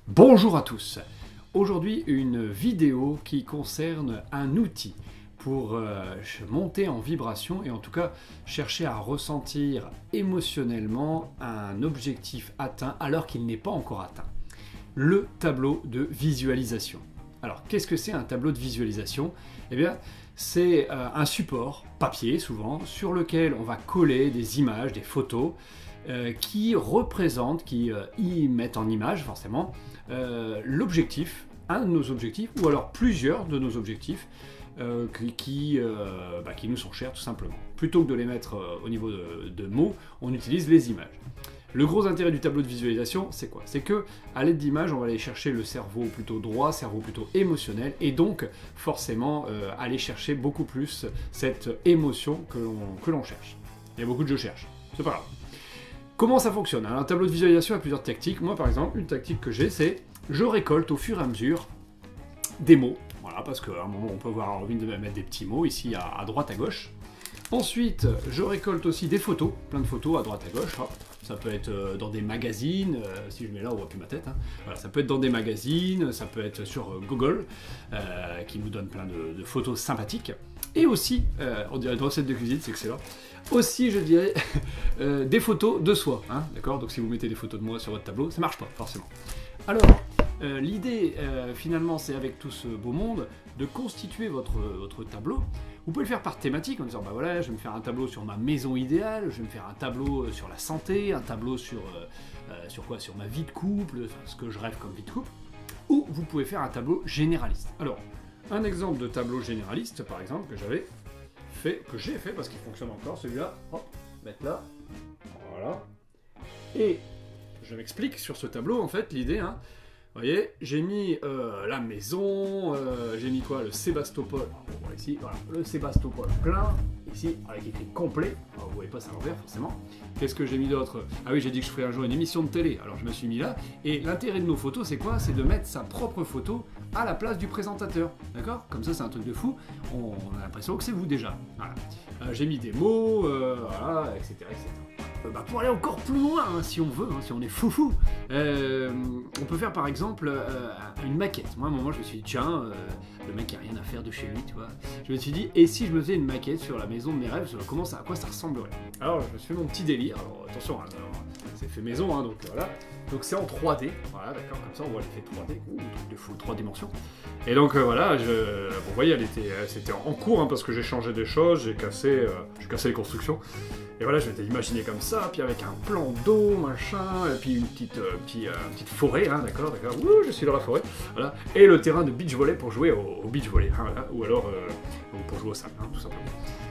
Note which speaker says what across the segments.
Speaker 1: Bonjour à tous. Aujourd'hui, une vidéo qui concerne un outil pour monter en vibration et en tout cas chercher à ressentir émotionnellement un objectif atteint alors qu'il n'est pas encore atteint. Le tableau de visualisation. Alors, qu'est-ce que c'est un tableau de visualisation? Eh bien, c'est un support, papier souvent, sur lequel on va coller des images, des photos, qui représentent, qui y mettent en image forcément l'objectif, un de nos objectifs, ou alors plusieurs de nos objectifs qui nous sont chers tout simplement. Plutôt que de les mettre au niveau de mots, on utilise les images. Le gros intérêt du tableau de visualisation, c'est quoi? C'est que à l'aide d'images, on va aller chercher le cerveau plutôt droit, cerveau plutôt émotionnel, et donc forcément aller chercher beaucoup plus cette émotion que l'on cherche. Il y a beaucoup de je cherche, c'est pas grave. Comment ça fonctionne? Alors, un tableau de visualisation a plusieurs tactiques. Moi, par exemple, une tactique que j'ai, c'est je récolte au fur et à mesure des mots. Voilà, parce qu'à un moment, on peut avoir envie de mettre des petits mots ici à droite, à gauche. Ensuite, je récolte aussi des photos, plein de photos à droite, à gauche. Hop. Ça peut être dans des magazines, si je mets là, on voit plus ma tête. Hein. Voilà, ça peut être dans des magazines, ça peut être sur Google, qui nous donne plein de photos sympathiques. Et aussi, on dirait une recette de cuisine, c'est excellent. Aussi, je dirais, des photos de soi. Hein, d'accord? Donc si vous mettez des photos de moi sur votre tableau, ça marche pas, forcément. Alors, l'idée, finalement, c'est avec tout ce beau monde, de constituer votre tableau. Vous pouvez le faire par thématique, en disant, bah voilà, je vais me faire un tableau sur ma maison idéale, je vais me faire un tableau sur la santé, un tableau sur quoi? Sur ma vie de couple, ce que je rêve comme vie de couple. Ou vous pouvez faire un tableau généraliste. Alors, un exemple de tableau généraliste, par exemple, que j'ai fait, parce qu'il fonctionne encore, celui-là, hop, mettre là, voilà. Et je m'explique sur ce tableau, en fait, l'idée, hein. Vous voyez, j'ai mis la maison, j'ai mis quoi? Le Sébastopol, on voit ici, voilà, le Sébastopol plein, ici, avec écrit complet, alors vous voyez pas ça à l'envers, forcément. Qu'est-ce que j'ai mis d'autre? Ah oui, j'ai dit que je ferais un jour une émission de télé, alors je me suis mis là, et l'intérêt de nos photos, c'est quoi? C'est de mettre sa propre photo à la place du présentateur, d'accord? Comme ça, c'est un truc de fou, on a l'impression que c'est vous déjà, voilà. J'ai mis des mots, voilà, etc., etc. Pour aller encore plus loin, hein, si on veut, hein, si on est foufou, on peut faire par exemple une maquette. Moi, à un moment, je me suis dit, tiens, le mec a rien à faire de chez lui, tu vois. Je me suis dit, et si je me faisais une maquette sur la maison de mes rêves, à quoi ça ressemblerait? Alors, je me suis fait mon petit délire. Alors, attention, hein, c'est fait maison, hein, donc voilà. Donc c'est en 3D, voilà, d'accord, comme ça on voit l'effet 3D, truc de fou, 3 dimensions. Et donc voilà, bon, vous voyez, c'était en cours, hein, parce que j'ai changé des choses, j'ai cassé les constructions. Et voilà, je m'étais imaginé comme ça, puis avec un plan d'eau, machin, et puis une petite forêt, hein, d'accord, ouh, je suis dans la forêt, voilà. Et le terrain de beach volley pour jouer au beach volley, hein, voilà, ou alors pour jouer au sable, hein, tout simplement.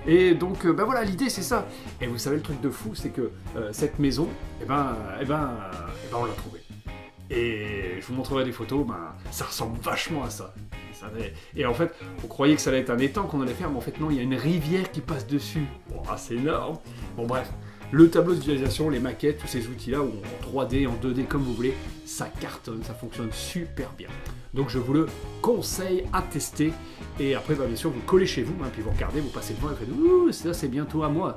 Speaker 1: Et donc, voilà, l'idée c'est ça. Et vous savez, le truc de fou, c'est que cette maison, on l'a trouvée. Et je vous montrerai des photos, ça ressemble vachement à ça. Et en fait, on croyait que ça allait être un étang qu'on allait faire, mais en fait non, il y a une rivière qui passe dessus. Bon, c'est énorme. Bon bref, le tableau de visualisation, les maquettes, tous ces outils-là, en 3D, en 2D, comme vous voulez, ça cartonne, ça fonctionne super bien. Donc je vous le conseille à tester. Et après, bien sûr, vous collez chez vous, hein, puis vous regardez, vous passez devant et vous faites « Ouh, ça c'est bientôt à moi ».